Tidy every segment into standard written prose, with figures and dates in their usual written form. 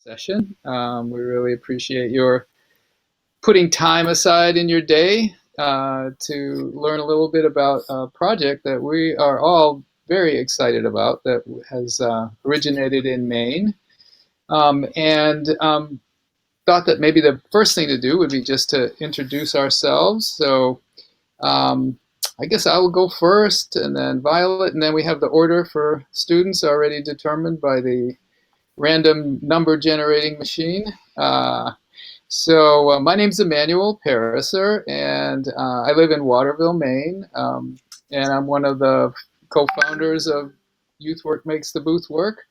session. We really appreciate your putting time aside in your day to learn a little bit about a project that we are all very excited about that has originated in Maine. And thought that maybe the first thing to do would be just to introduce ourselves. So I guess I will go first, and then Violet, and then we have the order for students already determined by the random number generating machine. So my name's Emmanuel Pariser, and I live in Waterville, Maine, and I'm one of the co-founders of Youthwork Makes the Booth Work.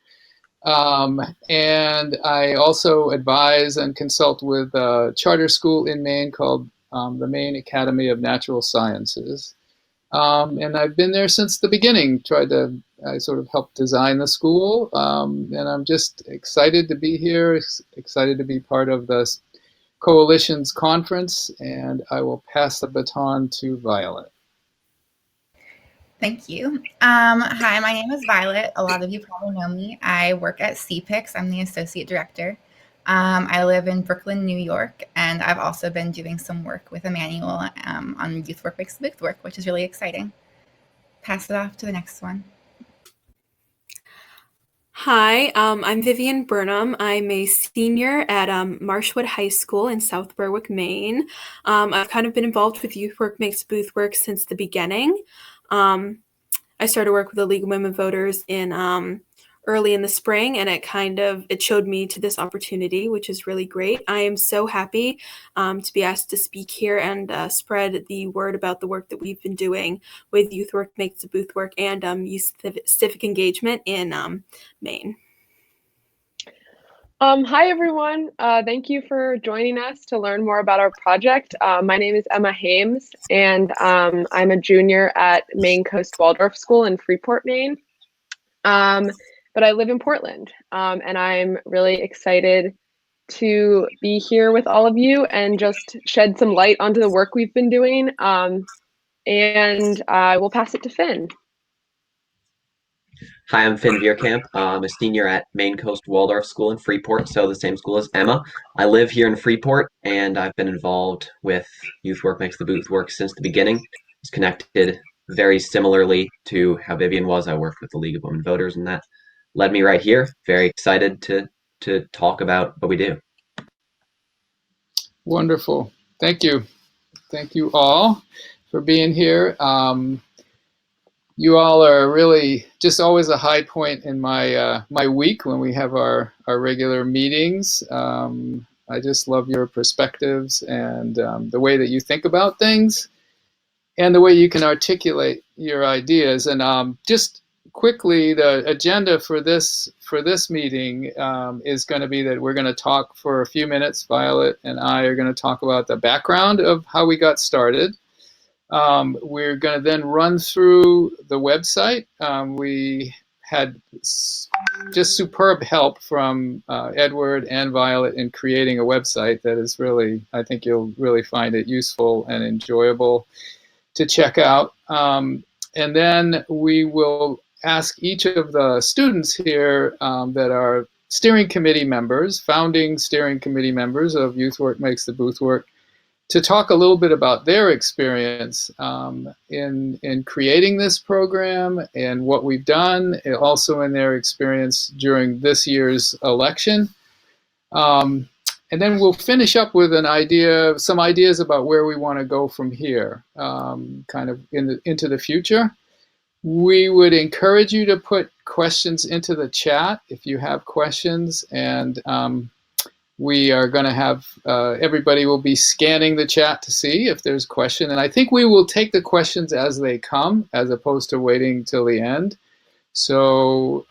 And I also advise and consult with a charter school in Maine called the Maine Academy of Natural Sciences. And I've been there since the beginning, I sort of helped design the school, and I'm just excited to be here, excited to be part of the Coalition's conference, and I will pass the baton to Violet. Thank you. Hi, my name is Violet. A lot of you probably know me. I work at CPICS. I'm the associate director. I live in Brooklyn, New York, and I've also been doing some work with Emmanuel on Youthwork Makes the Boothwork, which is really exciting. Pass it off to the next one. Hi, I'm Vivian Burnham. I'm a senior at Marshwood High School in South Berwick, Maine. I've kind of been involved with Youthwork Makes Boothwork since the beginning. I started work with the League of Women Voters in early in the spring, and it showed me to this opportunity, which is really great. I am so happy to be asked to speak here and spread the word about the work that we've been doing with Youthwork Makes the Boothwork and youth civic engagement in Maine. Hi, everyone. Thank you for joining us to learn more about our project. My name is Emma Haynes, and I'm a junior at Maine Coast Waldorf School in Freeport, Maine. But I live in Portland, and I'm really excited to be here with all of you and just shed some light onto the work we've been doing. And I will pass it to Finn. Hi, I'm Finn Veerkamp. I'm a senior at Maine Coast Waldorf School in Freeport, so the same school as Emma. I live here in Freeport, and I've been involved with Youthwork Makes the Boothwork since the beginning. It's connected very similarly to how Vivian was. I worked with the League of Women Voters, and that led me right here. Very excited to talk about what we do. Wonderful. Thank you. Thank you all for being here. You all are really just always a high point in my week when we have our regular meetings. I just love your perspectives and the way that you think about things and the way you can articulate your ideas. And just quickly, the agenda for this meeting is going to be that we're going to talk for a few minutes. Violet and I are going to talk about the background of how we got started. We're going to then run through the website. We had just superb help from Edward and Violet in creating a website that is really, I think you'll really find it useful and enjoyable to check out. And then we will ask each of the students here that are steering committee members, founding steering committee members of Youthwork Makes the Boothwork, to talk a little bit about their experience in creating this program and what we've done, and also in their experience during this year's election. And then we'll finish up with some ideas about where we want to go from here, kind of into the future. We would encourage you to put questions into the chat if you have questions, and we are going to have, everybody will be scanning the chat to see if there's a question. And I think we will take the questions as they come, as opposed to waiting till the end. So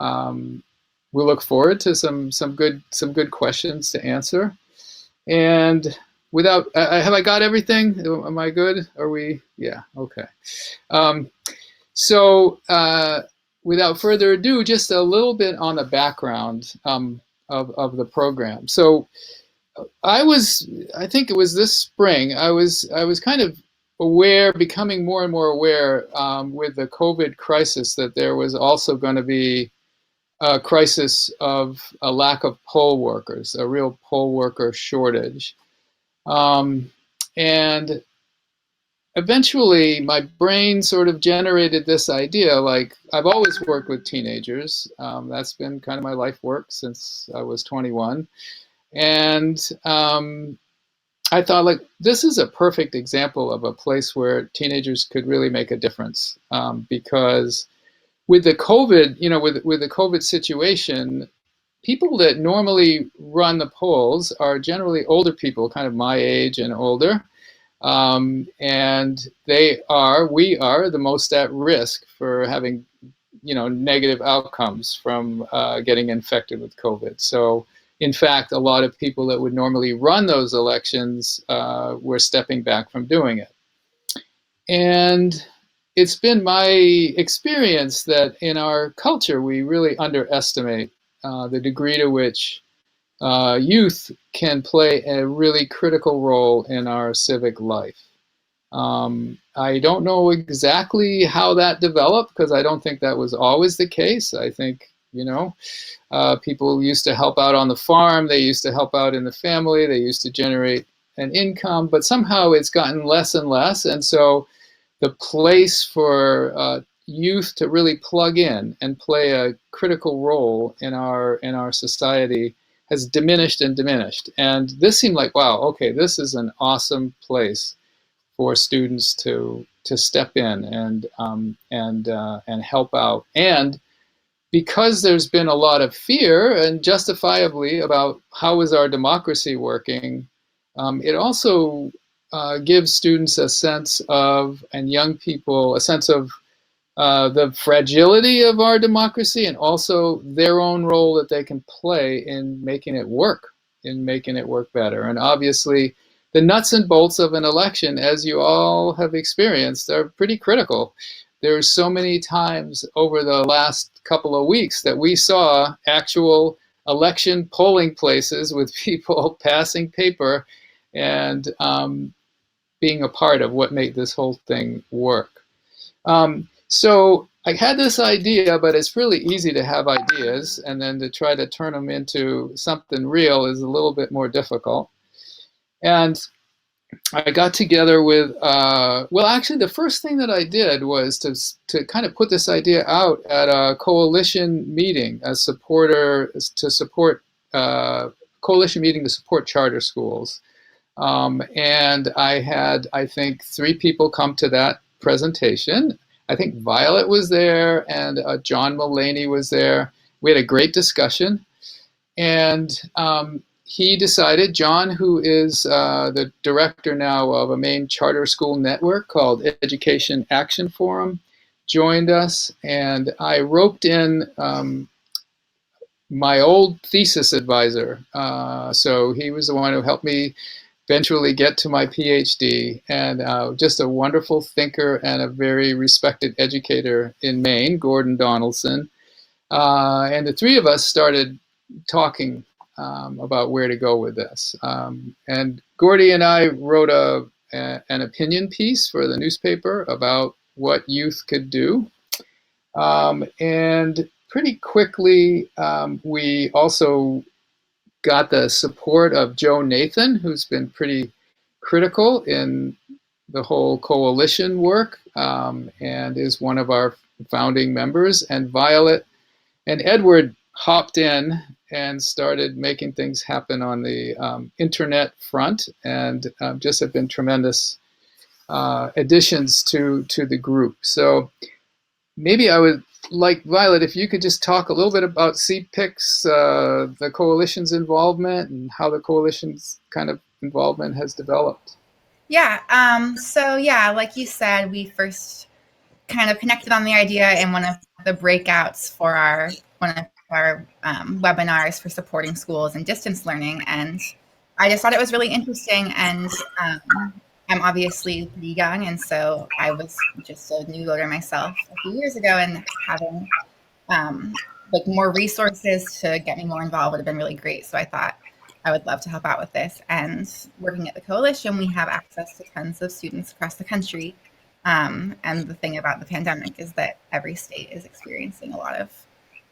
we'll look forward to some good questions to answer. And have I got everything? Am I good? Are we? Yeah, okay. So without further ado, just a little bit on the background of the program. So I think it was this spring, I was kind of becoming more and more aware with the COVID crisis that there was also going to be crisis of a lack of poll workers, a real poll worker shortage. And eventually my brain sort of generated this idea, like I've always worked with teenagers. That's been kind of my life work since I was 21. And I thought, like, this is a perfect example of a place where teenagers could really make a difference, because with the COVID, with the COVID situation, people that normally run the polls are generally older people, kind of my age and older. And we are the most at risk for having, negative outcomes from getting infected with COVID. So, in fact, a lot of people that would normally run those elections were stepping back from doing it. And it's been my experience that in our culture, we really underestimate the degree to which youth can play a really critical role in our civic life. I don't know exactly how that developed, because I don't think that was always the case. I think, people used to help out on the farm, they used to help out in the family, they used to generate an income, but somehow it's gotten less and less. And so the place for youth to really plug in and play a critical role in our society has diminished and diminished. And this seemed like, wow, okay, this is an awesome place for students to step in and help out. And because there's been a lot of fear, and justifiably, about how is our democracy working, it also gives students a sense of, and young people, a sense of the fragility of our democracy, and also their own role that they can play in making it work, better. And obviously, the nuts and bolts of an election, as you all have experienced, are pretty critical. There's so many times over the last couple of weeks that we saw actual election polling places with people passing paper and being a part of what made this whole thing work. So I had this idea, but it's really easy to have ideas, and then to try to turn them into something real is a little bit more difficult. And I got together with, actually the first thing that I did was to kind of put this idea out at a coalition meeting, coalition meeting to support charter schools. And I had, I think, 3 people come to that presentation. I think Violet was there, and John Mullaney was there. We had a great discussion. And he decided, John, who is the director now of a Maine charter school network called Education Action Forum, joined us. And I roped in my old thesis advisor. So he was the one who helped me eventually get to my PhD, and just a wonderful thinker and a very respected educator in Maine, Gordon Donaldson. And the 3 of us started talking about where to go with this. And Gordy and I wrote an opinion piece for the newspaper about what youth could do. And pretty quickly, we also got the support of Joe Nathan, who's been pretty critical in the whole coalition work, and is one of our founding members. And Violet and Edward hopped in and started making things happen on the internet front, and just have been tremendous additions to the group. So maybe I would like, Violet, if you could just talk a little bit about CPIC's, the coalition's involvement, and how the coalition's kind of involvement has developed. Yeah. So yeah, like you said, we first kind of connected on the idea in one of the breakouts for one of our webinars for supporting schools and distance learning, and I just thought it was really interesting. And I'm obviously pretty young, and so I was just a new voter myself a few years ago, and having like more resources to get me more involved would have been really great. So I thought I would love to help out with this. And working at the coalition, we have access to tons of students across the country. And the thing about the pandemic is that every state is experiencing a lot of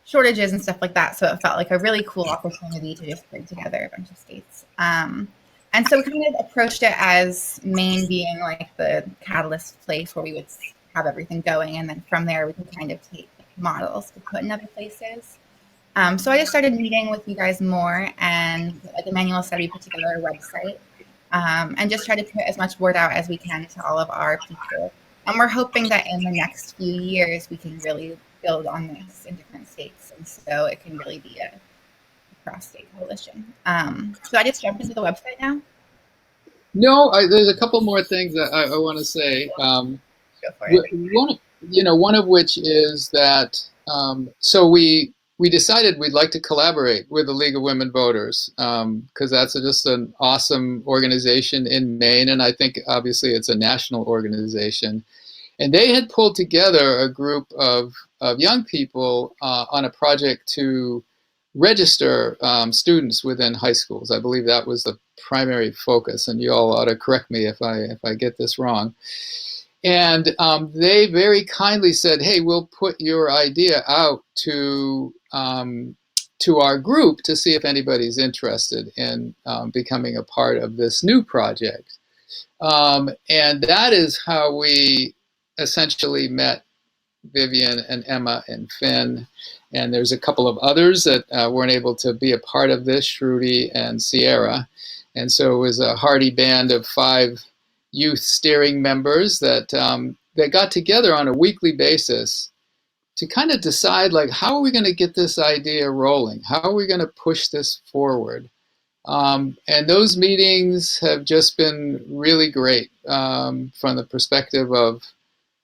shortages and stuff like that. So it felt like a really cool opportunity to just bring together a bunch of states. And so we kind of approached it as Maine being like the catalyst place where we would have everything going. And then from there, we could kind of take models to put in other places. So I just started meeting with you guys more. And like Emmanuel said, we put together a website and just try to put as much word out as we can to all of our people. And we're hoping that in the next few years, we can really build on this in different states. And so it can really be a cross-state coalition. So I just jumped into the website now. No, there's a couple more things that I want to say. Go for it. One of which is that so we decided we'd like to collaborate with the League of Women Voters because that's just an awesome organization in Maine, and I think obviously it's a national organization. And they had pulled together a group of young people on a project to register students within high schools. I believe that was the primary focus, and you all ought to correct me if I get this wrong. And they very kindly said, "Hey, we'll put your idea out to our group to see if anybody's interested in becoming a part of this new project." And that is how we essentially met Vivian and Emma and Finn. And there's a couple of others that weren't able to be a part of this, Shruti and Sierra. And so it was a hearty band of 5 youth steering members that got together on a weekly basis to kind of decide, like, how are we going to get this idea rolling? How are we going to push this forward? And those meetings have just been really great from the perspective of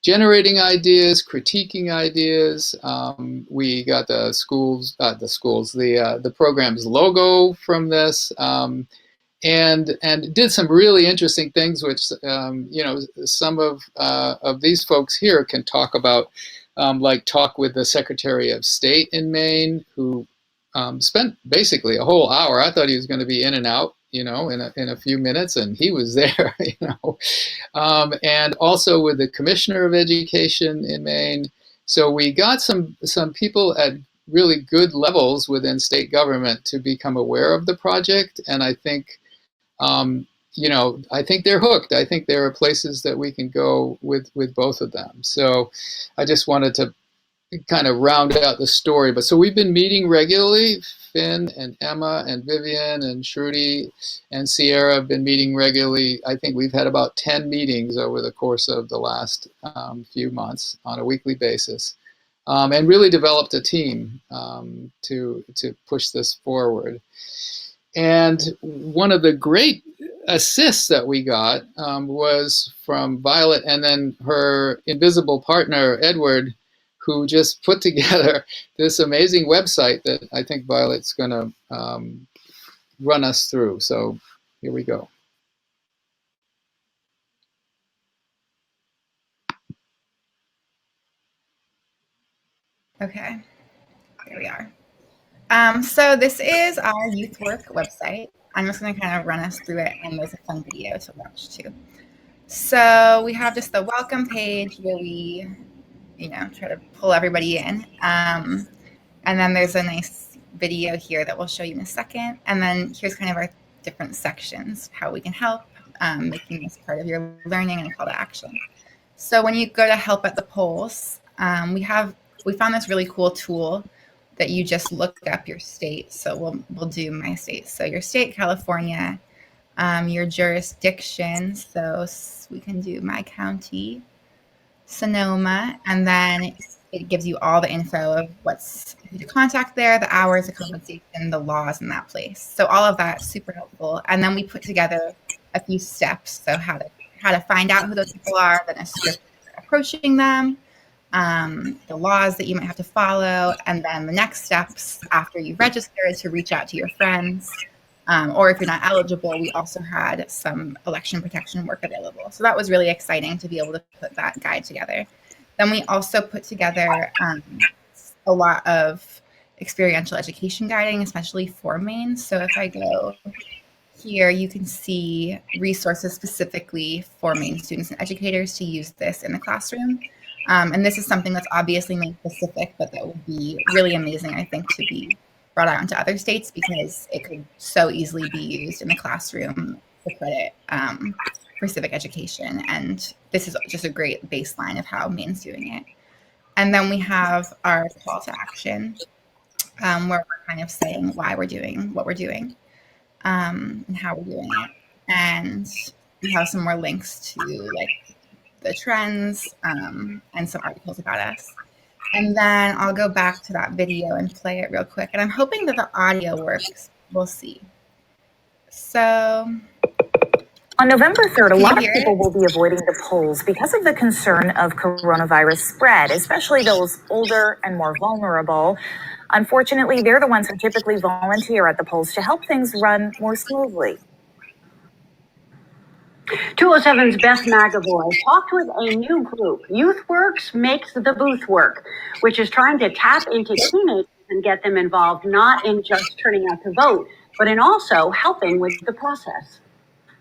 generating ideas, critiquing ideas. We got the program's logo from this, and did some really interesting things, which some of these folks here can talk about, like talk with the Secretary of State in Maine, who spent basically a whole hour. I thought he was going to be in and out, in a few minutes, and he was there, and also with the Commissioner of Education in Maine. So we got some people at really good levels within state government to become aware of the project, and I think, I think they're hooked. I think there are places that we can go with both of them. So I just wanted to kind of round out the story. But so we've been meeting regularly. Finn and Emma and Vivian and Shruti and Sierra have been meeting regularly. I think we've had about 10 meetings over the course of the last few months on a weekly basis, and really developed a team to push this forward. And one of the great assists that we got was from Violet and then her invisible partner, Edward, who just put together this amazing website that I think Violet's going to run us through. So here we go. Okay, here we are. So this is our Youthwork website. I'm just going to kind of run us through it, and there's a fun video to watch too. So we have just the welcome page where we try to pull everybody in. And then there's a nice video here that we'll show you in a second. And then here's kind of our different sections, how we can help, making this part of your learning and a call to action. So when you go to help at the polls, we found this really cool tool that you just look up your state. So we'll do my state. So your state, California, your jurisdiction. So we can do my county, Sonoma, and then it gives you all the info of who to contact there, the hours, the compensation, the laws in that place. So all of that super helpful. And then we put together a few steps. So how to find out who those people are, then a script for approaching them, the laws that you might have to follow, and then the next steps after you register is to reach out to your friends. Or if you're not eligible, we also had some election protection work available. So that was really exciting to be able to put that guide together. Then we also put together a lot of experiential education guiding, especially for Maine. So if I go here, you can see resources specifically for Maine students and educators to use this in the classroom. And this is something that's obviously Maine specific, but that would be really amazing, I think, to be brought out into other states because it could so easily be used in the classroom for credit for civic education. And this is just a great baseline of how Maine's doing it. And then we have our call to action, where we're kind of saying why we're doing what we're doing and how we're doing it. And we have some more links to like the trends and some articles about us. And then I'll go back to that video and play it real quick. And I'm hoping that the audio works. We'll see. So on November 3rd, a lot of people it? will be avoiding the polls because of the concern of coronavirus spread, especially those older and more vulnerable. Unfortunately, they're the ones who typically volunteer at the polls to help things run more smoothly. 207's Beth McAvoy talked with a new group, Youthwork Makes the Boothwork, which is trying to tap into teenagers and get them involved, not in just turning out to vote, but in also helping with the process.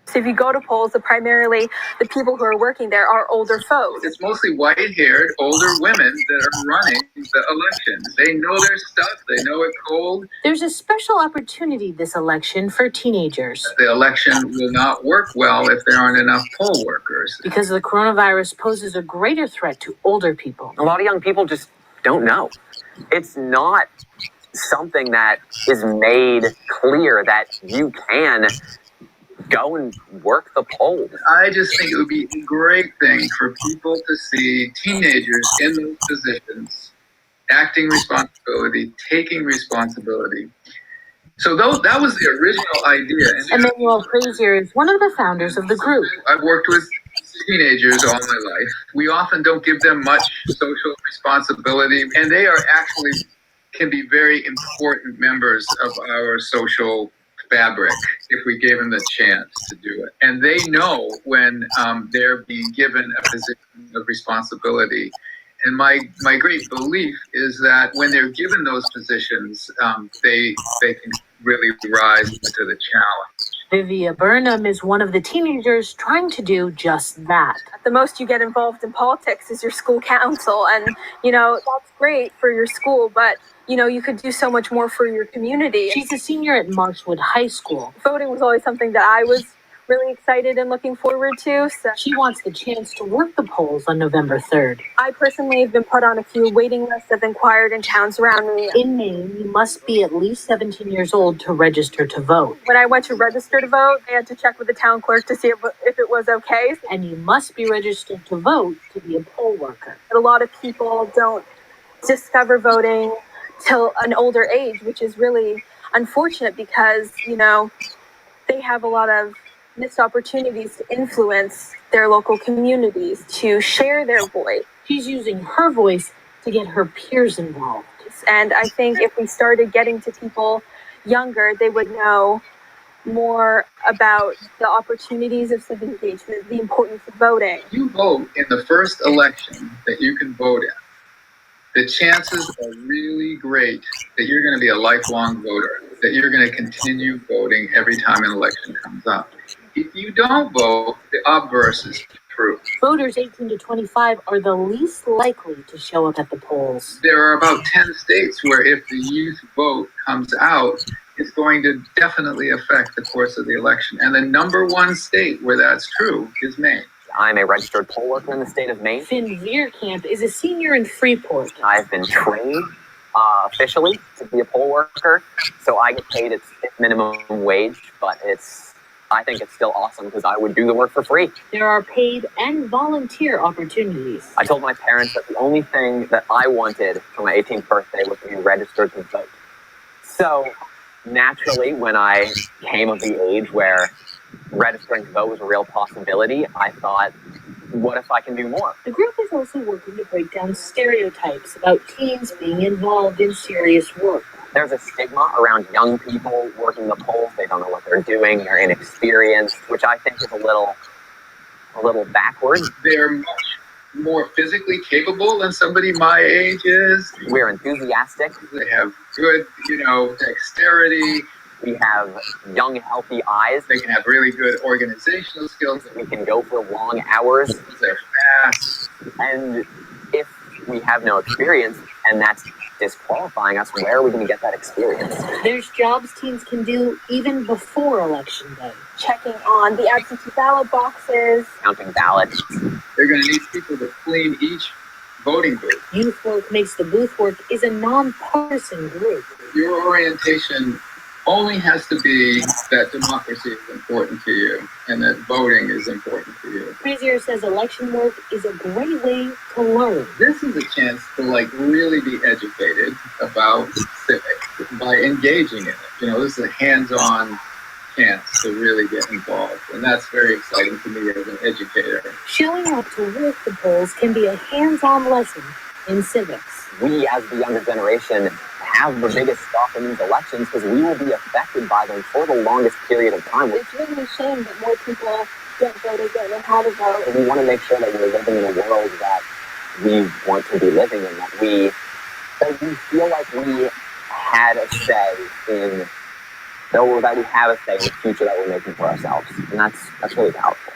So if you go to polls, primarily the people who are working there are older folks. It's mostly white-haired, older women that are running the elections. They know their stuff. They know it cold. There's a special opportunity this election for teenagers. The election will not work well if there aren't enough poll workers. Because the coronavirus poses a greater threat to older people. A lot of young people just don't know. It's not something that is made clear that you can go and work the polls. I just think it would be a great thing for people to see teenagers in those positions acting responsibility, taking responsibility. So that was the original idea. Emmanuel Frazier is one of the founders of the group. I've worked with teenagers all my life. We often don't give them much social responsibility, and they are actually can be very important members of our social fabric if we gave them the chance to do it. And they know when they're being given a position of responsibility. And my great belief is that when they're given those positions, they can really rise to the challenge. Vivia Burnham is one of the teenagers trying to do just that. The most you get involved in politics is your school council. And, that's great for your school, but you could do so much more for your community. She's a senior at Marshwood High School. Voting was always something that I was really excited and looking forward to. So she wants the chance to work the polls on November 3rd. I personally have been put on a few waiting lists I've inquired in towns around me. In Maine, you must be at least 17 years old to register to vote. When I went to register to vote, I had to check with the town clerk to see if it was okay. And you must be registered to vote to be a poll worker. But a lot of people don't discover voting till an older age, which is really unfortunate because, they have a lot of missed opportunities to influence their local communities, to share their voice. She's using her voice to get her peers involved. And I think if we started getting to people younger, they would know more about the opportunities of civic engagement, the importance of voting. You vote in the first election that you can vote in. The chances are really great that you're going to be a lifelong voter, that you're going to continue voting every time an election comes up. If you don't vote, the obverse is true. Voters 18 to 25 are the least likely to show up at the polls. There are about 10 states where if the youth vote comes out, it's going to definitely affect the course of the election. And the number one state where that's true is Maine. I'm a registered poll worker in the state of Maine. Finn Veerkamp is a senior in Freeport. I've been trained officially to be a poll worker, so I get paid its minimum wage, but I think it's still awesome because I would do the work for free. There are paid and volunteer opportunities. I told my parents that the only thing that I wanted for my 18th birthday was to be registered to vote. So naturally, when I came of the age where registering to vote was a real possibility, I thought, what if I can do more? The group is also working to break down stereotypes about teens being involved in serious work. There's a stigma around young people working the polls. They don't know what they're doing. They're inexperienced, which I think is a little backwards. They're much more physically capable than somebody my age is. We're enthusiastic. They have good, dexterity. We have young, healthy eyes. They can have really good organizational skills. We can go for long hours. They're fast. And if we have no experience, and that's disqualifying us. Where are we going to get that experience? There's jobs teens can do even before election day. Checking on the absentee ballot boxes, Counting ballots. They're going to need people to clean each voting booth. Youthwork Makes the Boothwork is a nonpartisan group. Your orientation only has to be that democracy is important to you and that voting is important to you. Frazier says election work is a great way to learn. This is a chance to really be educated about civics by engaging in it. This is a hands-on chance to really get involved, and that's very exciting to me as an educator. Showing up to work the polls can be a hands-on lesson in civics. We, as the younger generation, have the biggest stuff in these elections because we will be affected by them for the longest period of time. It's really a shame that more people don't vote or don't know how to vote. And we want to make sure that we're living in a world that we want to be living in, that we feel like we had a say in, that we have a say in the future that we're making for ourselves. And that's really powerful.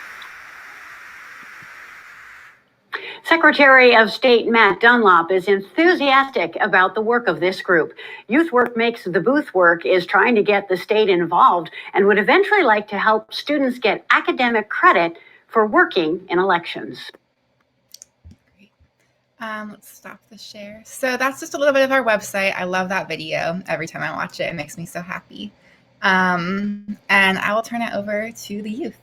Secretary of State Matt Dunlop is enthusiastic about the work of this group. Youthwork Makes the Boothwork is trying to get the state involved and would eventually like to help students get academic credit for working in elections. Great. Let's stop the share. So that's just a little bit of our website. I love that video. Every time I watch it, it makes me so happy. And I will turn it over to the youth.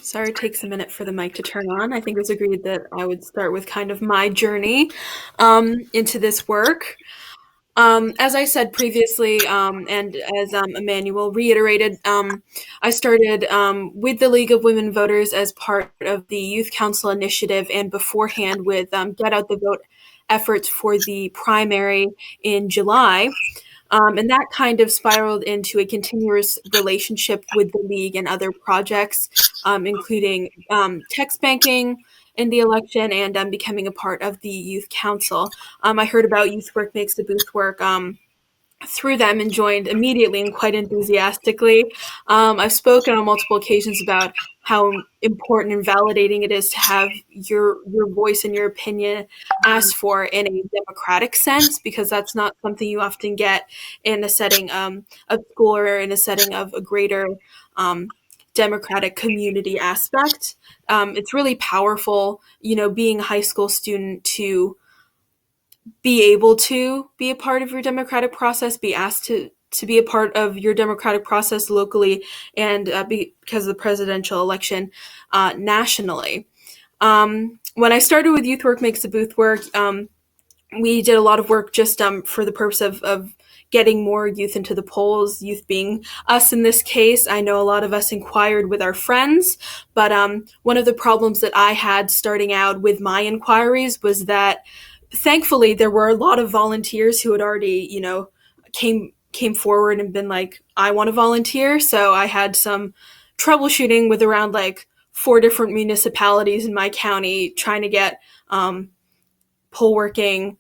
Sorry, it takes a minute for the mic to turn on. I think it was agreed that I would start with kind of my journey into this work. As I said previously, and as Emmanuel reiterated, I started with the League of Women Voters as part of the Youth Council initiative, and beforehand with Get Out the Vote efforts for the primary in July. And that kind of spiraled into a continuous relationship with the League and other projects, including text banking in the election and becoming a part of the Youth Council. I heard about Youthwork Makes the Boothwork through them and joined immediately and quite enthusiastically. I've spoken on multiple occasions about how important and validating it is to have your voice and your opinion asked for in a democratic sense, because that's not something you often get in a setting of school or in a setting of a greater democratic community aspect. It's really powerful, being a high school student, to be able to be a part of your democratic process, be asked to be a part of your democratic process locally, and because of the presidential election nationally. When I started with Youthwork Makes the Boothwork, we did a lot of work just for the purpose of getting more youth into the polls, youth being us in this case. I know a lot of us inquired with our friends, but one of the problems that I had starting out with my inquiries was that thankfully there were a lot of volunteers who had already, came forward and been like, I want to volunteer. So I had some troubleshooting with around 4 different municipalities in my county trying to get poll working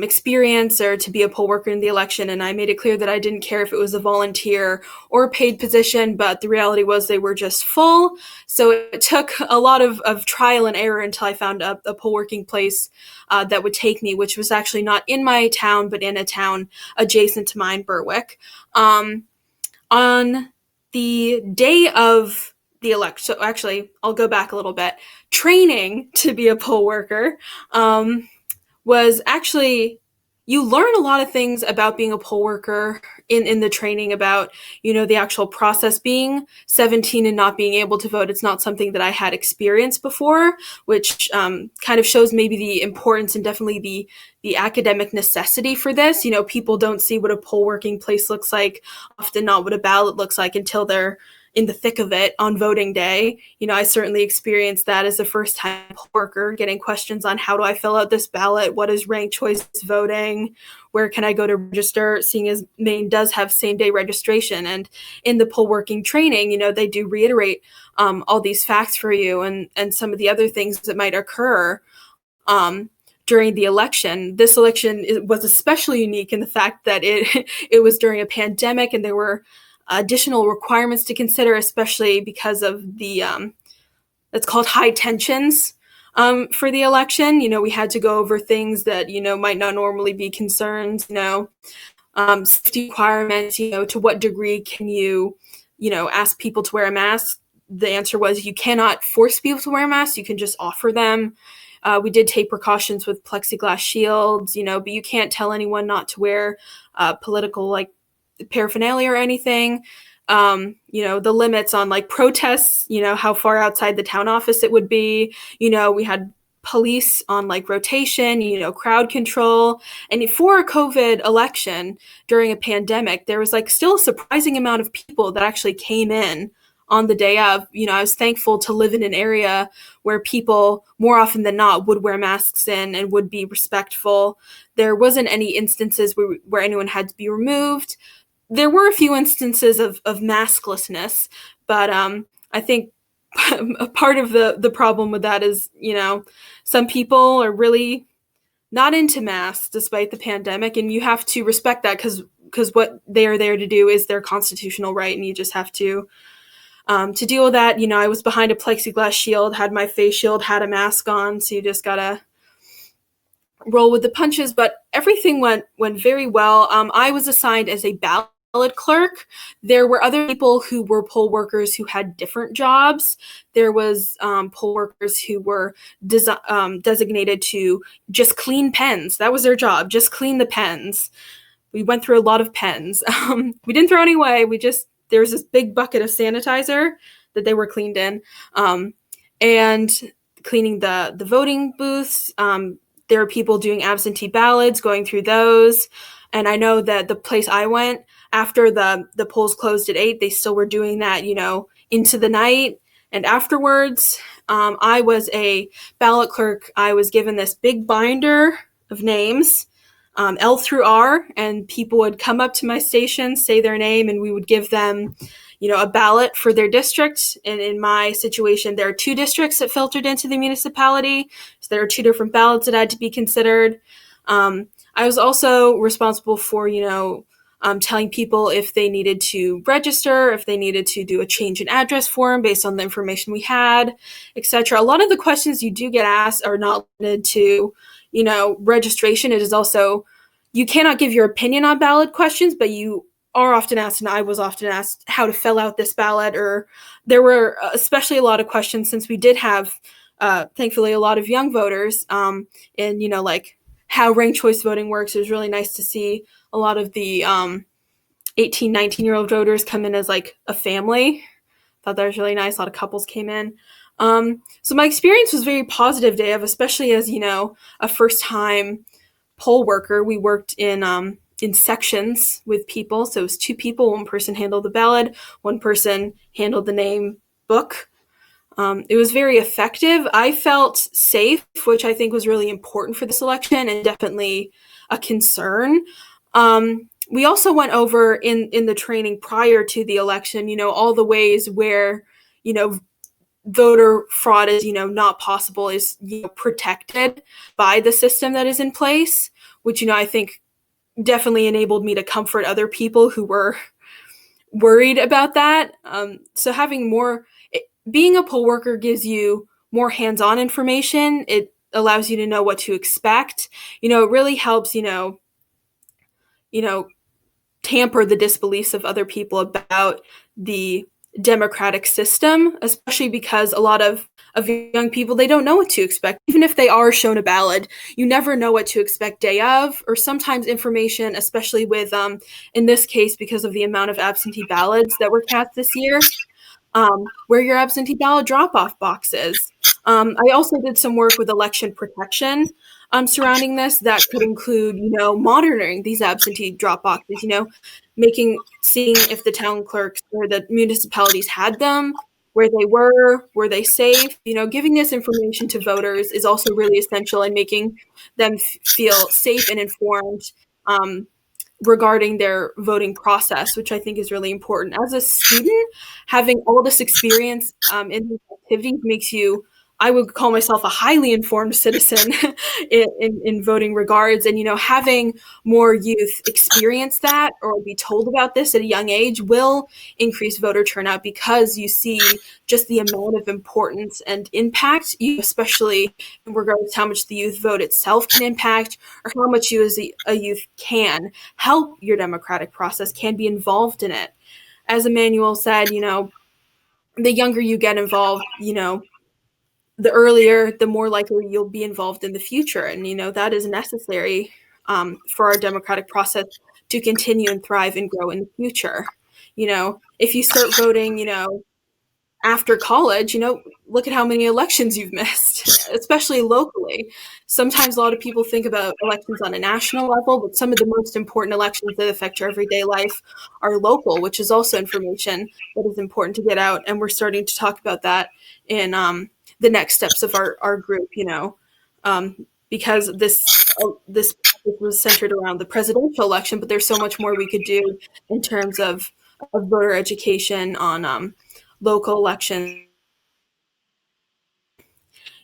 experience or to be a poll worker in the election. And I made it clear that I didn't care if it was a volunteer or a paid position, but the reality was they were just full. So it took a lot of trial and error until I found a poll working place that would take me, which was actually not in my town, but in a town adjacent to mine, Berwick. On the day of the election, so actually, I'll go back a little bit. Training to be a poll worker was actually, you learn a lot of things about being a poll worker in the training about, the actual process. Being 17 and not being able to vote, it's not something that I had experienced before, which kind of shows maybe the importance and definitely the academic necessity for this. People don't see what a poll working place looks like, often not what a ballot looks like, until they're in the thick of it on voting day. I certainly experienced that as a first-time poll worker, getting questions on how do I fill out this ballot, what is ranked choice voting, where can I go to register, seeing as Maine does have same-day registration. And in the poll working training, they do reiterate all these facts for you and some of the other things that might occur during the election. This election was especially unique in the fact that it was during a pandemic, and there were additional requirements to consider, especially because of the it's called high tensions for the election. We had to go over things that might not normally be concerns. Safety requirements. To what degree can you ask people to wear a mask? The answer was you cannot force people to wear a mask. You can just offer them. We did take precautions with plexiglass shields, but you can't tell anyone not to wear political paraphernalia or anything. The limits on protests, how far outside the town office it would be. We had police on rotation, crowd control. And for a COVID election during a pandemic, there was still a surprising amount of people that actually came in on the day of. I was thankful to live in an area where people more often than not would wear masks in and would be respectful. There wasn't any instances where anyone had to be removed. There were a few instances of masklessness, but I think a part of the problem with that is, some people are really not into masks despite the pandemic, and you have to respect that because what they are there to do is their constitutional right, and you just have to deal with that. I was behind a plexiglass shield, had my face shield, had a mask on, so you just gotta roll with the punches. But everything went very well. I was assigned as a ballot clerk. There were other people who were poll workers who had different jobs. There was poll workers who were designated to just clean pens. That was their job, just clean the pens. We went through a lot of pens. We didn't throw any away. There was this big bucket of sanitizer that they were cleaned in, and cleaning the voting booths. There were people doing absentee ballots, going through those. And I know that the place I went, after the polls closed at 8, they still were doing that, into the night. And afterwards, I was a ballot clerk. I was given this big binder of names, L through R, and people would come up to my station, say their name, and we would give them, a ballot for their district. And in my situation, there are 2 districts that filtered into the municipality. So there are 2 different ballots that had to be considered. I was also responsible for, telling people if they needed to register, if they needed to do a change in address form based on the information we had, etc. A lot of the questions you do get asked are not limited to, registration. It is also, you cannot give your opinion on ballot questions, but you are often asked, and I was often asked, how to fill out this ballot. Or there were especially a lot of questions, since we did have, thankfully, a lot of young voters, and, how ranked choice voting works. It was really nice to see a lot of the 18, 19-year-old voters come in as a family. Thought that was really nice. A lot of couples came in. So my experience was very positive, Dave, especially as, a first-time poll worker. We worked in sections with people. So it was 2 people. One person handled the ballot. One person handled the name book. It was very effective. I felt safe, which I think was really important for this election and definitely a concern. We also went over in the training prior to the election, all the ways where, voter fraud is, not possible, is, protected by the system that is in place, which, I think definitely enabled me to comfort other people who were worried about that. So having being a poll worker gives you more hands-on information. It allows you to know what to expect. It really helps, tamper the disbeliefs of other people about the democratic system, especially because a lot of young people, they don't know what to expect. Even if they are shown a ballot, you never know what to expect day of, or sometimes information, especially with, in this case, because of the amount of absentee ballots that were cast this year, where your absentee ballot drop-off boxes. I also did some work with election protection surrounding this that could include, monitoring these absentee drop boxes, seeing if the town clerks or the municipalities had them, where they were they safe. Giving this information to voters is also really essential in making them feel safe and informed regarding their voting process, which I think is really important. As a student, having all this experience in these activities makes you I would call myself a highly informed citizen in voting regards. And, having more youth experience that or be told about this at a young age will increase voter turnout, because you see just the amount of importance and impact, especially in regards to how much the youth vote itself can impact, or how much you as a youth can help your democratic process, can be involved in it. As Emmanuel said, the younger you get involved, the earlier, the more likely you'll be involved in the future. And, that is necessary for our democratic process to continue and thrive and grow in the future. If you start voting, after college, look at how many elections you've missed, especially locally. Sometimes a lot of people think about elections on a national level, but some of the most important elections that affect your everyday life are local, which is also information that is important to get out. And we're starting to talk about that in the next steps of our group, because this was centered around the presidential election, but there's so much more we could do in terms of voter education on local elections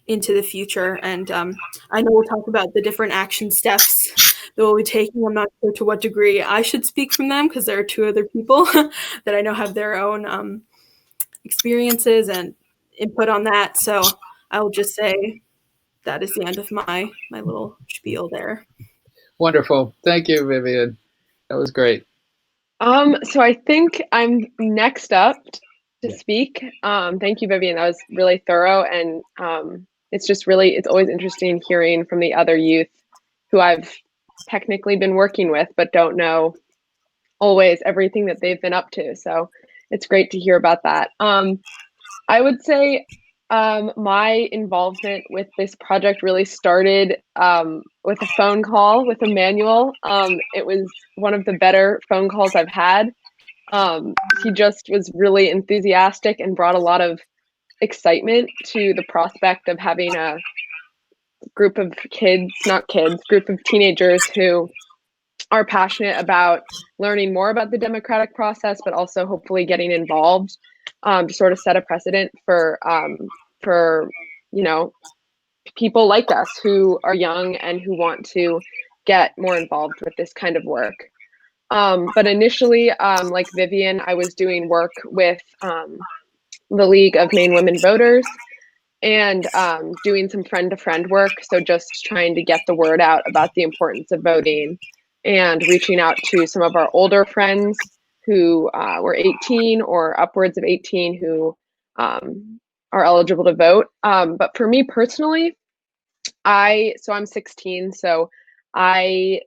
into the future. And I know we'll talk about the different action steps that we'll be taking. I'm not sure to what degree I should speak from them, because there are two other people that I know have their own experiences and input on that. So I will just say that is the end of my little spiel there. Wonderful. Thank you, Vivian. That was great. So I think I'm next up to speak. Thank you, Vivian. That was really thorough, and it's always interesting hearing from the other youth who I've technically been working with, but don't know always everything that they've been up to. So it's great to hear about that. I would say my involvement with this project really started with a phone call with Emmanuel. It was one of the better phone calls I've had. He just was really enthusiastic and brought a lot of excitement to the prospect of having a group of group of teenagers who are passionate about learning more about the democratic process, but also hopefully getting involved to sort of set a precedent for people like us who are young and who want to get more involved with this kind of work. But initially, like Vivian, I was doing work with the League of Maine Women Voters and doing some friend-to-friend work. So just trying to get the word out about the importance of voting and reaching out to some of our older friends who were 18 or upwards of 18 who are eligible to vote. But for me personally, I'm 16, so I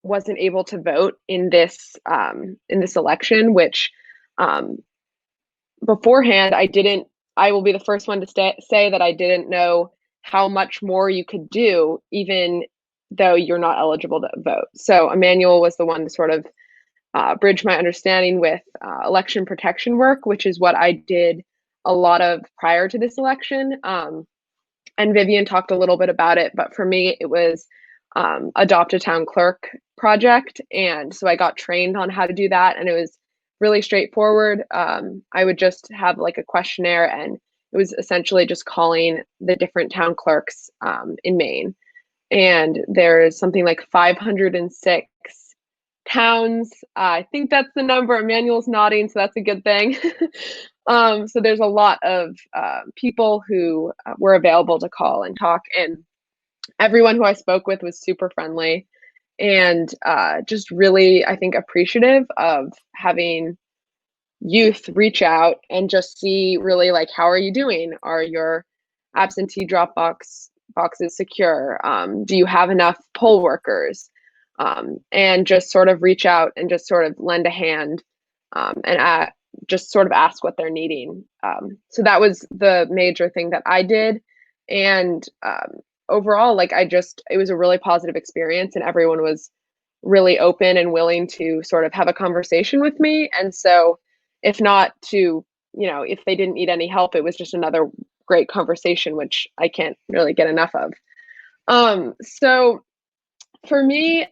wasn't able to vote in this election, which beforehand I will be the first one to say that I didn't know how much more you could do even though you're not eligible to vote. So Emmanuel was the one to sort of bridge my understanding with election protection work, which is what I did a lot of prior to this election. And Vivian talked a little bit about it, but for me, it was Adopt a Town Clerk project. And so I got trained on how to do that. And it was really straightforward. I would just have like a questionnaire, and it was essentially just calling the different town clerks in Maine. And there's something like 506 towns. I think that's the number. Emmanuel's nodding, so that's a good thing. So there's a lot of people who were available to call and talk, and everyone who I spoke with was super friendly and just really, I think, appreciative of having youth reach out and just see really like, how are you doing? Are your absentee drop boxes secure? Do you have enough poll workers? And just sort of reach out and just sort of lend a hand and just sort of ask what they're needing. So that was the major thing that I did. And overall, like it was a really positive experience, and everyone was really open and willing to sort of have a conversation with me. And so if not to, if they didn't need any help, it was just another great conversation, which I can't really get enough of. So for me,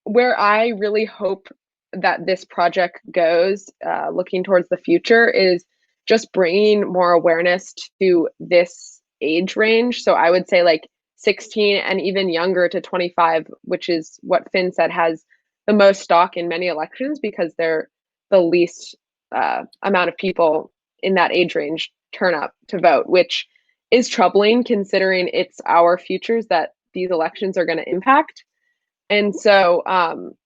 where I really hope that this project goes, looking towards the future, is just bringing more awareness to this age range. So I would say like 16 and even younger to 25, which is what Finn said has the most stock in many elections because they're the least amount of people in that age range turn up to vote, which is troubling considering it's our futures that these elections are going to impact. And so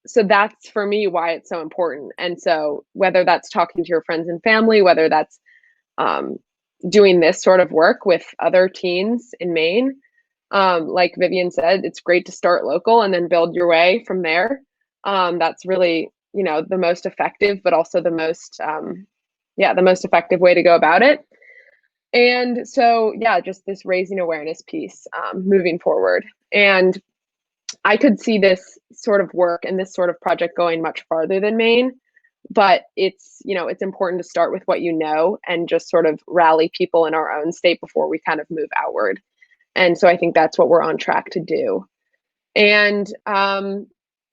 so that's for me why it's so important. And so whether that's talking to your friends and family, whether that's doing this sort of work with other teens in Maine, like Vivian said, it's great to start local and then build your way from there. That's really, you know, the most effective, but also the most the most effective way to go about it. And so just this raising awareness piece moving forward. And I could see this sort of work and this sort of project going much farther than Maine, but it's, you know, it's important to start with what you know and just sort of rally people in our own state before we kind of move outward. And so I think that's what we're on track to do. And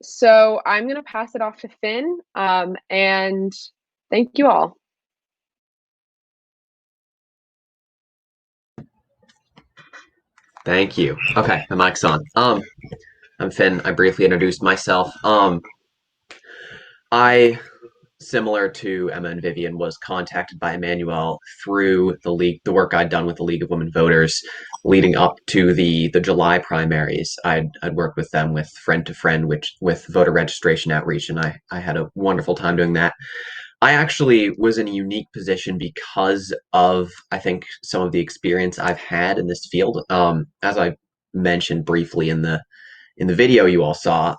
so I'm going to pass it off to Finn, and thank you all. Thank you. Okay, the mic's on. I'm Finn. I briefly introduced myself. I, similar to Emma and Vivian, was contacted by Emmanuel through the league, the work I'd done with the League of Women Voters, leading up to the July primaries. I'd worked with them with friend to friend, with voter registration outreach, and I had a wonderful time doing that. I actually was in a unique position because of, I think, some of the experience I've had in this field. As I mentioned briefly in the video you all saw,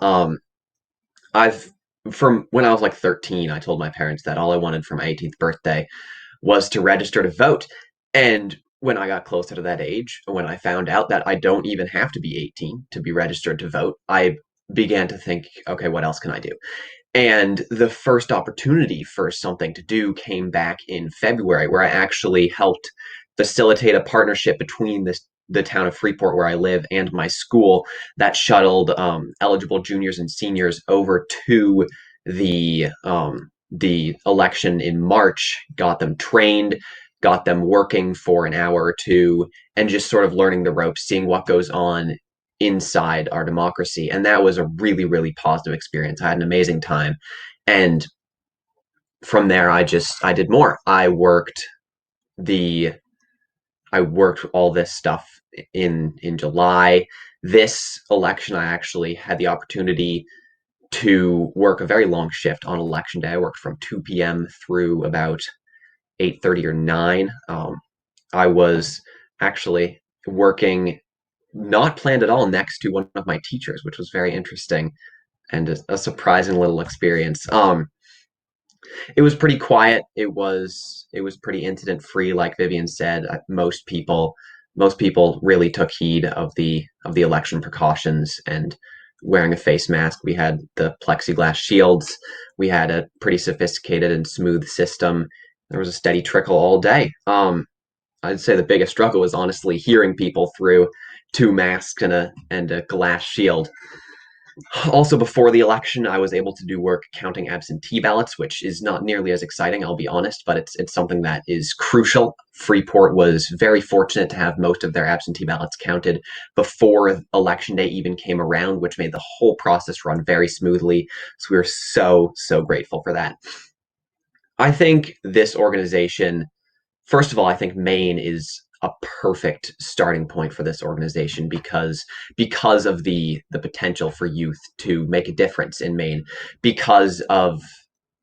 from when I was like 13, I told my parents that all I wanted for my 18th birthday was to register to vote. And when I got closer to that age, when I found out that I don't even have to be 18 to be registered to vote, I began to think, okay, what else can I do? And the first opportunity for something to do came back in February, where I actually helped facilitate a partnership between the town of Freeport, where I live, and my school that shuttled eligible juniors and seniors over to the election in March, got them trained, got them working for an hour or two, and just sort of learning the ropes, seeing what goes on inside our democracy. And that was a really, really positive experience. I had an amazing time. And from there, I did more. I worked all this stuff in July. This election, I actually had the opportunity to work a very long shift on election day. I worked from 2 p.m. through about 8:30 or 9. I was actually working not planned at all next to one of my teachers, which was very interesting and a surprising little experience. It was pretty quiet. It was pretty incident free, like Vivian said. Most people really took heed of the election precautions and wearing a face mask. We had the plexiglass shields. We had a pretty sophisticated and smooth system. There was a steady trickle all day. I'd say the biggest struggle was honestly hearing people through 2 masks and a glass shield. Also, before the election, I was able to do work counting absentee ballots, which is not nearly as exciting, I'll be honest, but it's something that is crucial. Freeport was very fortunate to have most of their absentee ballots counted before election day even came around, which made the whole process run very smoothly. So we were so grateful for that. I think this organization, first of all, I think Maine is a perfect starting point for this organization because of the potential for youth to make a difference in Maine, because of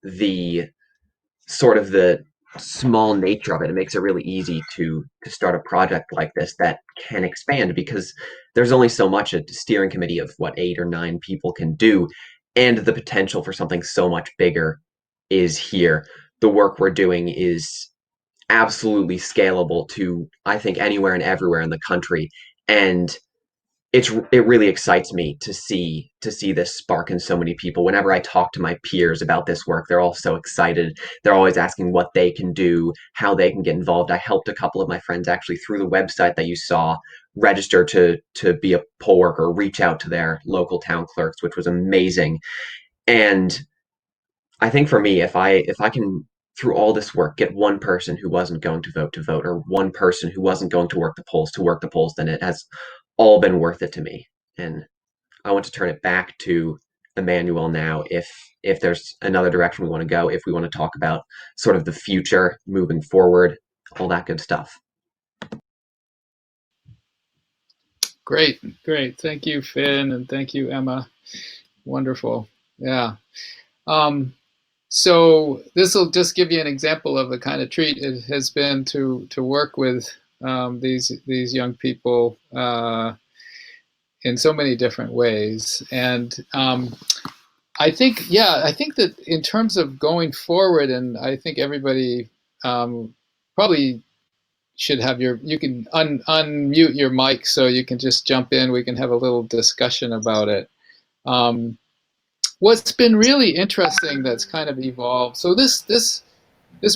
the sort of the small nature of it. It makes it really easy to start a project like this that can expand, because there's only so much a steering committee of 8 or 9 people can do, and the potential for something so much bigger is here. The work we're doing is absolutely scalable to, I think, anywhere and everywhere in the country, and it really excites me to see this spark in so many people. Whenever I talk to my peers about this work, they're all so excited. They're always asking what they can do, how they can get involved. I helped a couple of my friends actually through the website that you saw register to be a poll worker, reach out to their local town clerks, which was amazing. And I think for me, if I can through all this work, get one person who wasn't going to vote, or one person who wasn't going to work the polls, then it has all been worth it to me. And I want to turn it back to Emmanuel now, if there's another direction we want to go, if we want to talk about sort of the future moving forward, all that good stuff. Great. Thank you, Finn, and thank you, Emma. Wonderful. Yeah. So this will just give you an example of the kind of treat it has been to work with these young people in so many different ways. And I think that in terms of going forward, and I think everybody probably should have you can unmute your mic so you can just jump in. We can have a little discussion about it. What's been really interesting that's kind of evolved. So this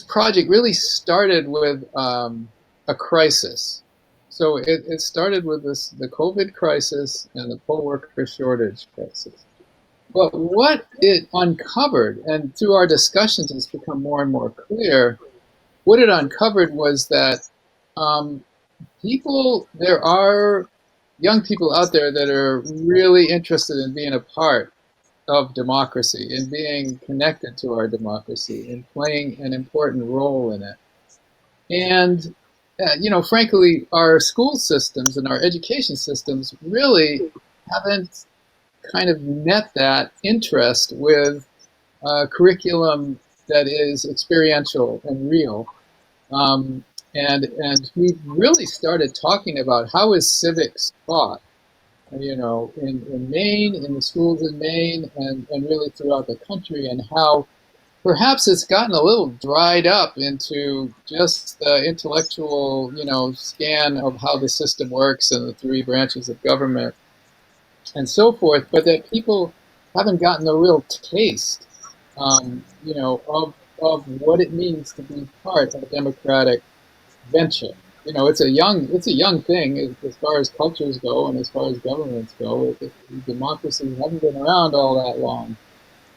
project really started with a crisis. So it started with the COVID crisis and the poll worker shortage crisis. But what it uncovered, and through our discussions it's become more and more clear, what it uncovered was that there are young people out there that are really interested in being a part of democracy, in being connected to our democracy, in playing an important role in it. And, frankly, our school systems and our education systems really haven't kind of met that interest with curriculum that is experiential and real. And we've really started talking about how is civics taught, in Maine, in the schools in Maine, and really throughout the country, and how perhaps it's gotten a little dried up into just the intellectual, scan of how the system works and the three branches of government and so forth, but that people haven't gotten a real taste, of what it means to be part of a democratic venture. It's a young thing as far as cultures go and as far as governments go. Democracy hasn't been around all that long.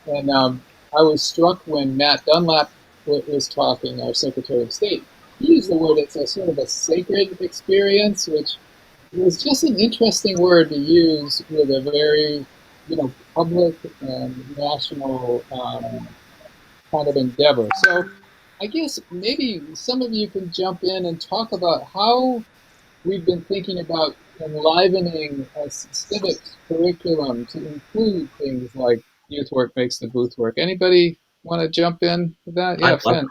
And I was struck when Matt Dunlap was talking, our Secretary of State. He used the word, it's a sort of a sacred experience, which was just an interesting word to use with a very, public and national kind of endeavor. So I guess maybe some of you can jump in and talk about how we've been thinking about enlivening a civics curriculum to include things like Youthwork makes the Boothwork. Anybody want to jump in with that? Yeah, Finn.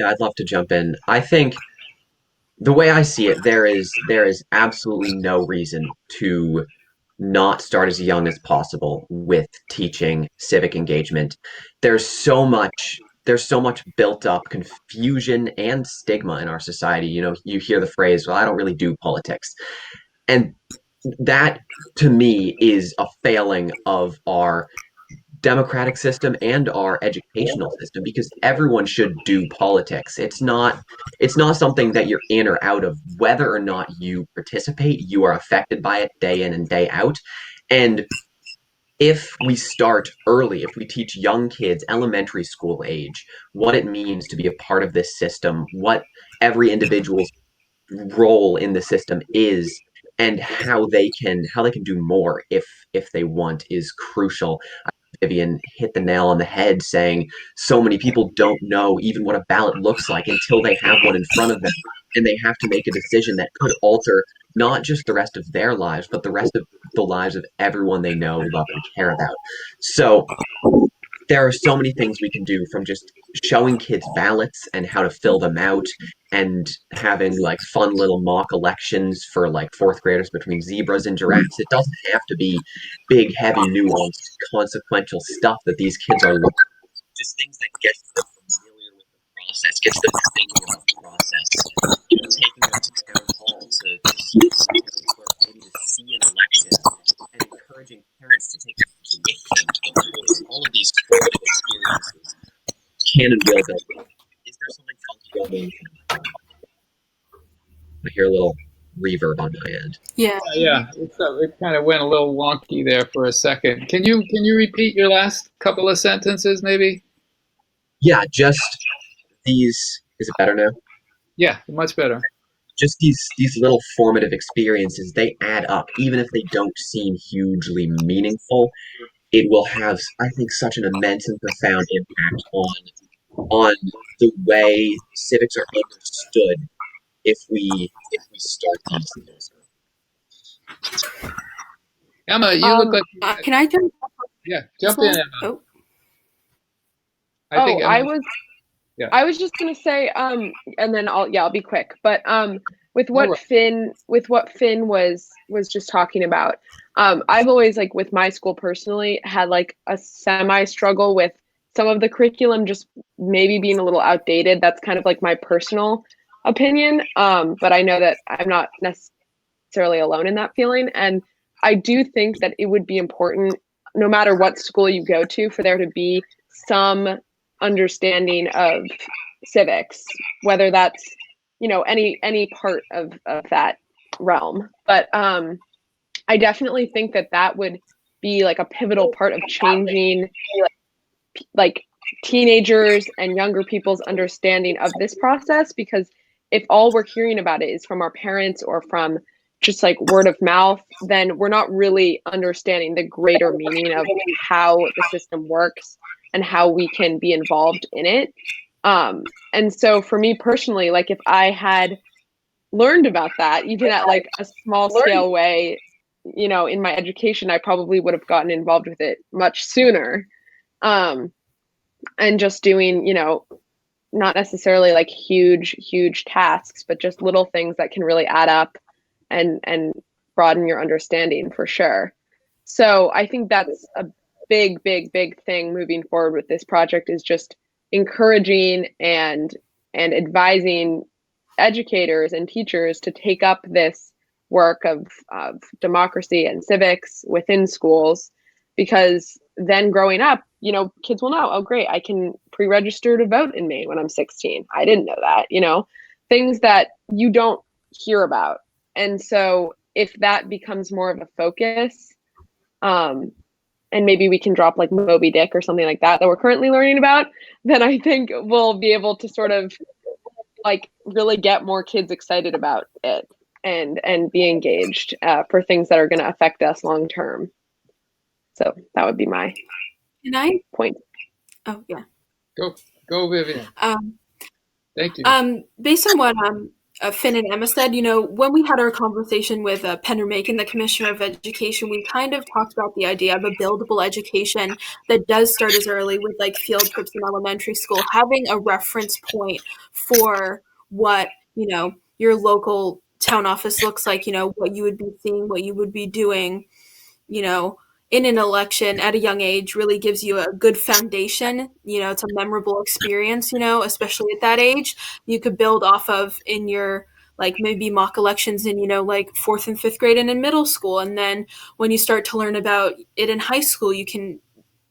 I'd love to jump in. I think the way I see it, there is absolutely no reason to not start as young as possible with teaching civic engagement. There's so much built up confusion and stigma in our society. You hear the phrase, well, I don't really do politics. And that, to me, is a failing of our democratic system and our educational system, because everyone should do politics. It's not something that you're in or out of. Whether or not you participate, you are affected by it day in and day out. And if we start early, if we teach young kids, elementary school age, what it means to be a part of this system, what every individual's role in the system is, and how they can do more if they want, is crucial. Vivian hit the nail on the head, saying so many people don't know even what a ballot looks like until they have one in front of them, and they have to make a decision that could alter not just the rest of their lives, but the rest of the lives of everyone they know, love, and care about. So there are so many things we can do, from just showing kids ballots and how to fill them out, and having like fun little mock elections for like fourth graders between zebras and giraffes. It doesn't have to be big, heavy, nuanced, consequential stuff that these kids are learning. Just things that get them familiar with the process, gets them thinking about the process. Taking them to town hall to see maybe to see an election, and encouraging parents to take them with them to the polls. All of these formative experiences can and will build. Is there something funky? I hear a little reverb on my end. Yeah. It kind of went a little wonky there for a second. Can you repeat your last couple of sentences, maybe? Yeah, just these, is it better now? Yeah, much better. Just these little formative experiences, they add up. Even if they don't seem hugely meaningful, it will have, I think, such an immense and profound impact on the way civics are understood if we start these things. Emma, you look like Can I jump? Yeah, jump in, Emma. Oh. I think Emma, I was just gonna say, and then I'll be quick. But with what Finn was just talking about, I've always, like, with my school personally, had like a semi struggle with some of the curriculum just maybe being a little outdated. That's kind of like my personal opinion. But I know that I'm not necessarily alone in that feeling. And I do think that it would be important, no matter what school you go to, for there to be some understanding of civics, whether that's, any part of that realm. But I definitely think that would be like a pivotal part of changing, like, teenagers and younger people's understanding of this process, because if all we're hearing about it is from our parents or from just like word of mouth, then we're not really understanding the greater meaning of how the system works and how we can be involved in it. And so for me personally, like, if I had learned about that, even at like a small scale way, in my education, I probably would have gotten involved with it much sooner. And just doing, not necessarily like huge tasks, but just little things that can really add up and broaden your understanding, for sure. So I think that's a big thing moving forward with this project, is just encouraging and advising educators and teachers to take up this work of democracy and civics within schools, because then growing up, kids will know, oh great, I can pre-register to vote in Maine when I'm 16. I didn't know that, things that you don't hear about. And so if that becomes more of a focus, and maybe we can drop like Moby Dick or something like that we're currently learning about, then I think we'll be able to sort of like really get more kids excited about it and be engaged for things that are going to affect us long term. So that would be my point. Oh yeah. Go, Vivian. Thank you. Based on what Finn and Emma said, when we had our conversation with Penner Macon, the Commissioner of Education, we kind of talked about the idea of a buildable education that does start as early with like field trips in elementary school, having a reference point for what, your local town office looks like, what you would be seeing, what you would be doing, in an election at a young age really gives you a good foundation. It's a memorable experience, especially at that age. You could build off of in your like maybe mock elections in, like 4th and 5th grade and in middle school. And then when you start to learn about it in high school, you can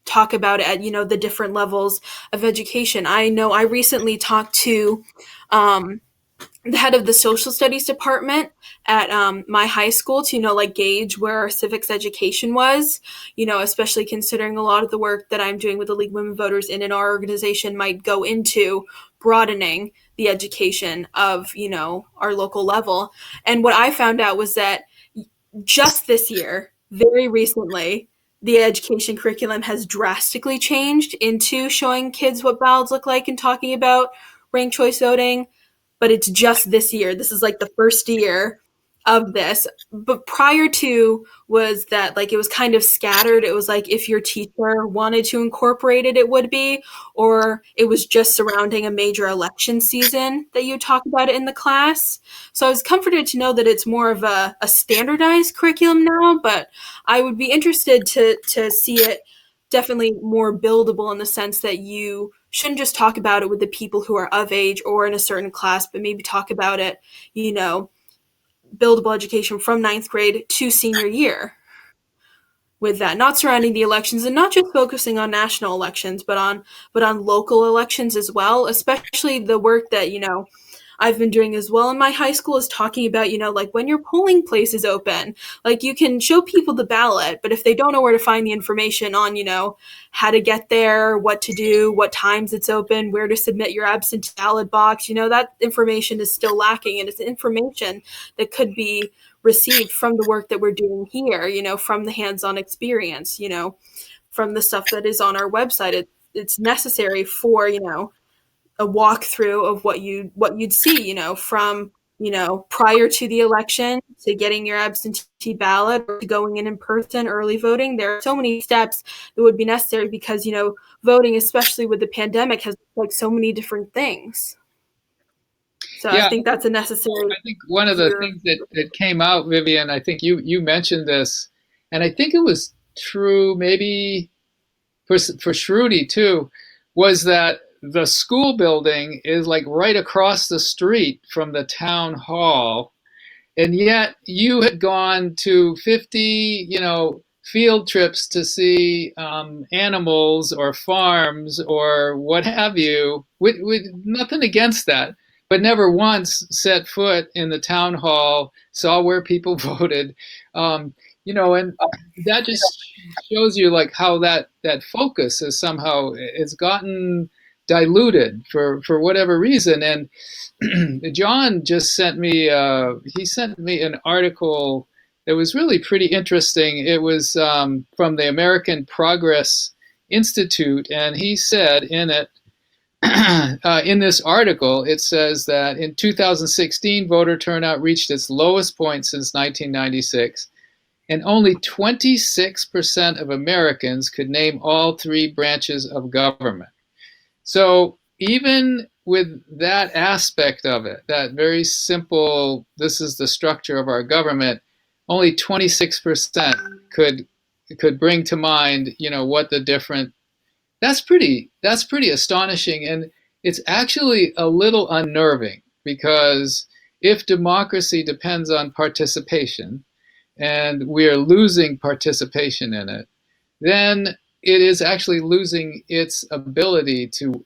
talk about it at, the different levels of education. I know I recently talked to the head of the social studies department at my high school to, gauge where our civics education was, especially considering a lot of the work that I'm doing with the League of Women Voters in our organization might go into broadening the education of, our local level. And what I found out was that just this year, very recently, the education curriculum has drastically changed into showing kids what ballots look like and talking about ranked choice voting. But it's just this year. This is like the first year of this. But prior to was that like it was kind of scattered. It was like if your teacher wanted to incorporate it, it would be, or it was just surrounding a major election season that you talk about it in the class. So I was comforted to know that it's more of a standardized curriculum now, but I would be interested to see it definitely more buildable in the sense that you shouldn't just talk about it with the people who are of age or in a certain class, but maybe talk about it, buildable education from 9th grade to senior year with that, not surrounding the elections and not just focusing on national elections, but on local elections as well, especially the work that, I've been doing as well in my high school is talking about, like when your polling place is open, like you can show people the ballot, but if they don't know where to find the information on, how to get there, what to do, what times it's open, where to submit your absentee ballot box, that information is still lacking. And it's information that could be received from the work that we're doing here, from the hands-on experience, from the stuff that is on our website. It's necessary for, a walkthrough of what you'd see, from, prior to the election to getting your absentee ballot or to going in person, early voting. There are so many steps that would be necessary because, voting, especially with the pandemic, has like so many different things. So Yeah, I think that's a necessary. I think one of the things that came out, Vivian, I think you mentioned this, and I think it was true maybe for Shruti too, was that the school building is like right across the street from the town hall, and yet you had gone to 50, field trips to see animals or farms or what have you, with nothing against that, but never once set foot in the town hall, saw where people voted, and that just shows you like how that focus is somehow it's gotten diluted for whatever reason. And John just sent me an article that was really pretty interesting. It was from the American Progress Institute, and he said in it, in this article, it says that in 2016, voter turnout reached its lowest point since 1996, and only 26% of Americans could name all three branches of government. So even with that aspect of it, that very simple, this is the structure of our government, only 26% could bring to mind, what the different. That's pretty astonishing, and it's actually a little unnerving because if democracy depends on participation, and we are losing participation in it, then it is actually losing its ability to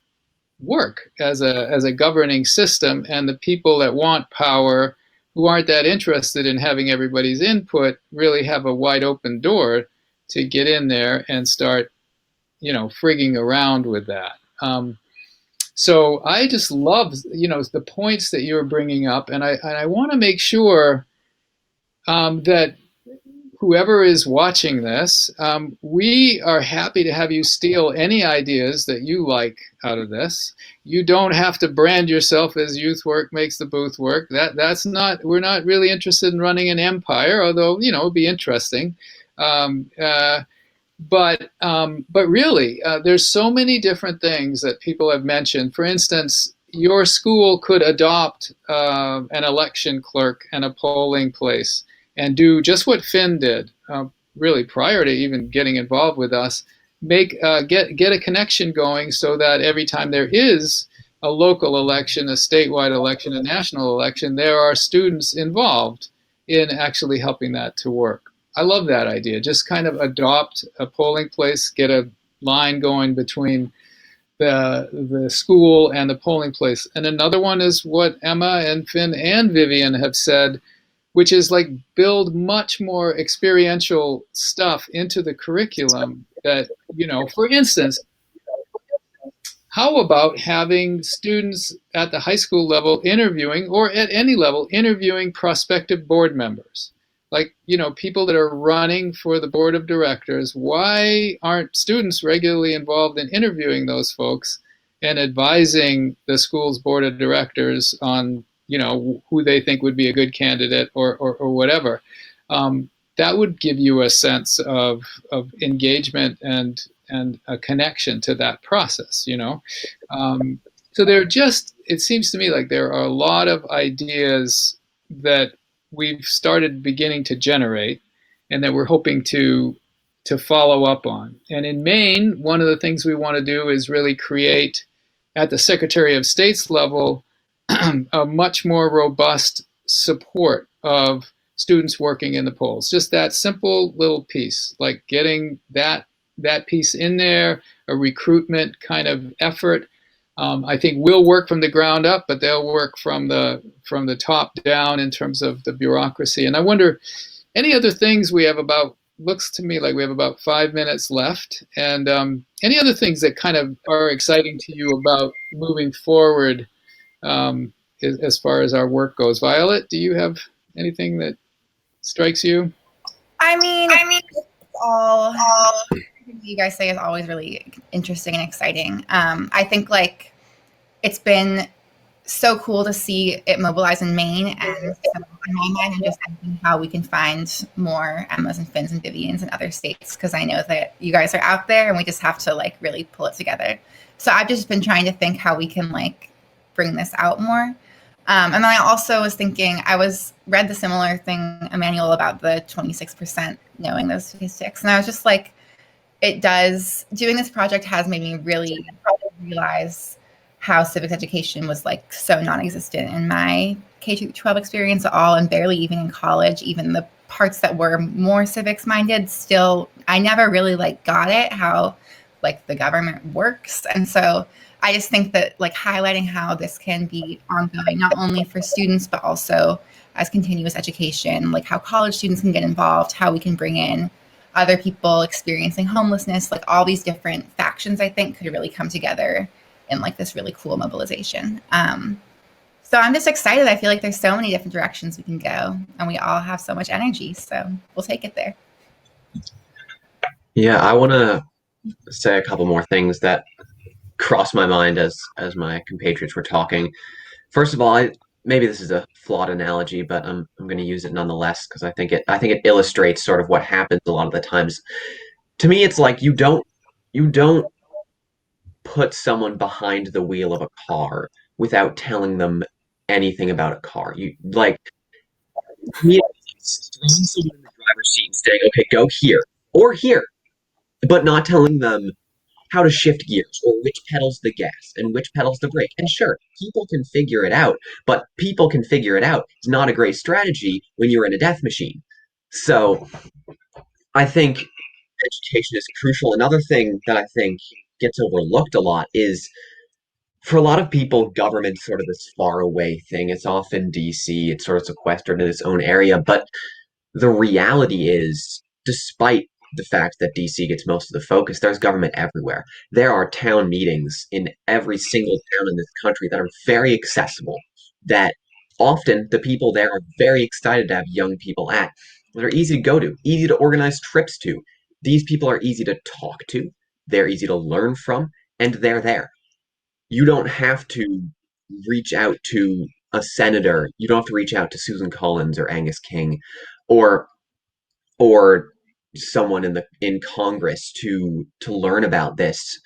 work as a governing system, and the people that want power, who aren't that interested in having everybody's input, really have a wide open door to get in there and start, frigging around with that. So I just love, the points that you're bringing up, and I want to make sure that whoever is watching this, we are happy to have you steal any ideas that you like out of this. You don't have to brand yourself as Youthwork makes the booth work. That's not. We're not really interested in running an empire, although it'd be interesting. But really, there's so many different things that people have mentioned. For instance, your school could adopt an election clerk and a polling place and do just what Finn did, really prior to even getting involved with us. Get a connection going so that every time there is a local election, a statewide election, a national election, there are students involved in actually helping that to work. I love that idea. Just kind of adopt a polling place, get a line going between the school and the polling place. And another one is what Emma and Finn and Vivian have said, which is like build much more experiential stuff into the curriculum that, for instance, how about having students at the high school level interviewing, or at any level, interviewing prospective board members? Like, people that are running for the board of directors, why aren't students regularly involved in interviewing those folks and advising the school's board of directors on, who they think would be a good candidate or whatever? That would give you a sense of engagement and a connection to that process, So it seems to me like there are a lot of ideas that we've started beginning to generate and that we're hoping to follow up on. And in Maine, one of the things we want to do is really create at the Secretary of State's level a much more robust support of students working in the polls. Just that simple little piece, like getting that piece in there, a recruitment kind of effort, I think we'll work from the ground up, but they'll work from the top down in terms of the bureaucracy. And I wonder, any other things we have about, looks to me like we have about 5 minutes left. And any other things that kind of are exciting to you about moving forward as far as our work goes? Violet, do you have anything that strikes you? I mean, all you guys say is always really interesting and exciting. I think like it's been so cool to see it mobilize in Maine, and so in my mind, I'm just thinking how we can find more Emmas and Finns and Vivians in other states, because I know that you guys are out there, and we just have to like really pull it together. So I've just been trying to think how we can like bring this out more. And then I also was thinking, read the similar thing, Emmanuel, about the 26% knowing those statistics, and I was just like, doing this project has made me really realize how civics education was like so non-existent in my K-12 experience at all, and barely even in college. Even the parts that were more civics minded, still, I never really like got it, how like the government works. And so I just think that like highlighting how this can be ongoing, not only for students, but also as continuous education, like how college students can get involved, how we can bring in other people experiencing homelessness, like all these different factions, I think could really come together in like this really cool mobilization. So I'm just excited. I feel like there's so many different directions we can go, and we all have so much energy. So we'll take it there. Yeah, I want to say a couple more things that crossed my mind as my compatriots were talking. First of all, maybe this is a flawed analogy, but I'm going to use it nonetheless because I think it illustrates sort of what happens a lot of the times. To me, it's like you don't put someone behind the wheel of a car without telling them anything about a car. You like throwing someone in the driver's seat and saying, "Okay, go here or here," but not telling them how to shift gears or which pedal's the gas and which pedal's the brake. And sure, people can figure it out, but people can figure it out is not a great strategy when you're in a death machine. So I think education is crucial. Another thing that I think gets overlooked a lot is, for a lot of people, government's sort of this far away thing. It's often DC, it's sort of sequestered in its own area. But the reality is, despite the fact that DC gets most of the focus, there's government everywhere. There are town meetings in every single town in this country that are very accessible, that often the people there are very excited to have young people at. They're easy to go to, easy to organize trips to. These people are easy to talk to, they're easy to learn from, and they're there. You don't have to reach out to a senator. You don't have to reach out to Susan Collins or Angus King or someone in Congress to learn about this,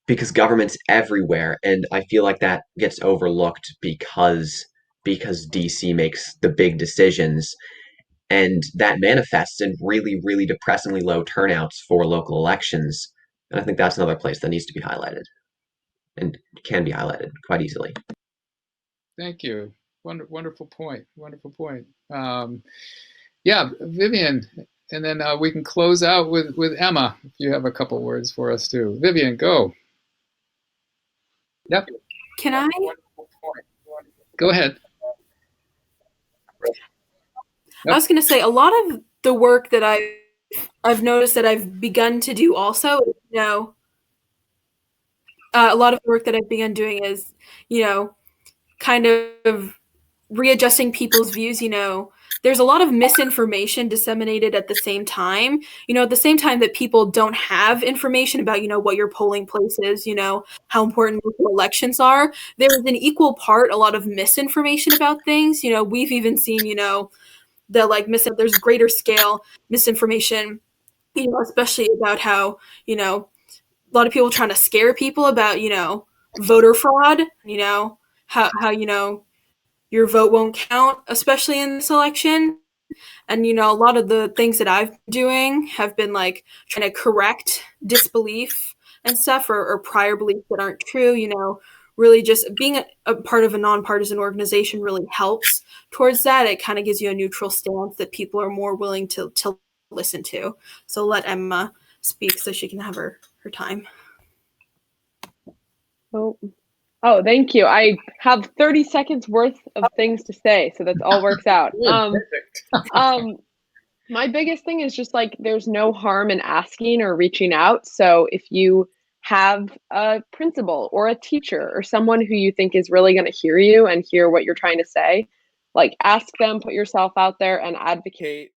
because government's everywhere, and I feel like that gets overlooked because DC makes the big decisions, and that manifests in really, really depressingly low turnouts for local elections. And I think that's another place that needs to be highlighted and can be highlighted quite easily. Thank you. Wonderful point. Wonderful point. Yeah, Vivian, and then we can close out with Emma if you have a couple words for us too. Vivian, go. Yep. Can I? Go ahead. I was going to say, a lot of the work that I've noticed that I've begun to do also, a lot of the work that I've begun doing is, kind of readjusting people's views. There's a lot of misinformation disseminated at the same time, at the same time that people don't have information about, what your polling place is, how important elections are. There's an equal part, a lot of misinformation about things. We've even seen, there's greater scale misinformation, especially about how, a lot of people trying to scare people about, voter fraud, how your vote won't count, especially in this election. And, a lot of the things that I've been doing have been like trying to correct disbelief and stuff, or prior beliefs that aren't true. Really just being a part of a nonpartisan organization really helps towards that. It kind of gives you a neutral stance that people are more willing to listen to. So let Emma speak so she can have her time. Oh, thank you. I have 30 seconds worth of things to say, so that all works out. My biggest thing is just like there's no harm in asking or reaching out. So if you have a principal or a teacher or someone who you think is really going to hear you and hear what you're trying to say, like ask them, put yourself out there and advocate